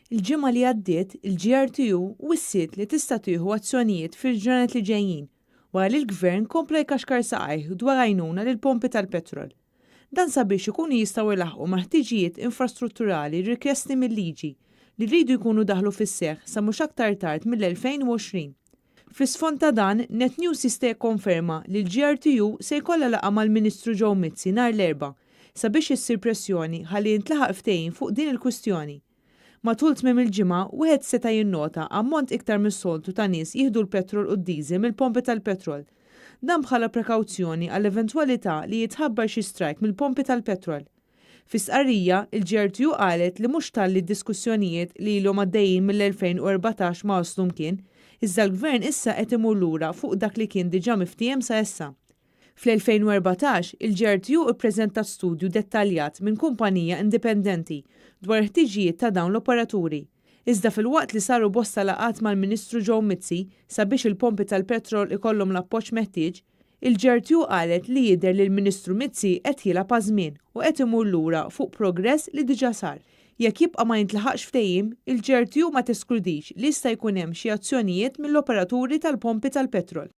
Il-ġimgħa li għaddiet il-GRTU wissiet li tista' tieħu azzjonijiet fil-ġranet li ġejjin wara li l-Gvern kompla jkaxkar saqajh dwar għajnuna lil pompi tal-petrol. Dan sabiex ikunu jistgħu jlaħqu ma' ħtiġijiet infrastrutturali rikjesti mill-liġi li rridu jkunu daħlu fis-seħħ sa mhux aktar tard mill-2020. Fl-isfond ta' dan, NetNews jista' jikkonferma li l-GRTU se jkollha laqgħa mal-Ministru Joe Mizzi nhar l-Erbgħa sabiex issir pressjoni ħalli jintlaħaq ftehim fuq din il-kwistjoni. Matul tmiem il-ġimgħa wieħed seta' jinnota ammont iktar mis-soltu ta' nies jieħdu l-petrol u d-diesel mill-pompi tal-petrol. Dan bħala prekawzjoni għall-eventwalità li jitħabbar xi strajk mill-pompi tal-petrol. Fi sqarrija, il-GRTU qalet li mhux talli d-diskussjonijiet li ilhom għaddejjin mill-2014 ma waslu mkien, iżda l-Gvern issa qed imur lura fuq dak li kien diġà miftiem sa issa. Fl-2014, il-GRTU ippreżentat studju dettaljat minn kumpanija indipendenti dwar ħtiġijiet ta' dawn l-operaturi. Iżda fil-waqt li saru bosta laqat mal-Ministru Joe Mizzi sabiex il-pompi tal-petrol ikollhom l-appoġġ meħtieġ, il-GRTU qalet li jidher li l-Ministru Mizzi qed jilgħab għażmien u qed imur lura fuq progress li diġà sar. Jekk jibqa' ma jintlaħaqx ftehim, il-GRTU ma teskludix li jista' jkun hemm xi azzjonijiet mill-operaturi tal-pompi tal-petrol.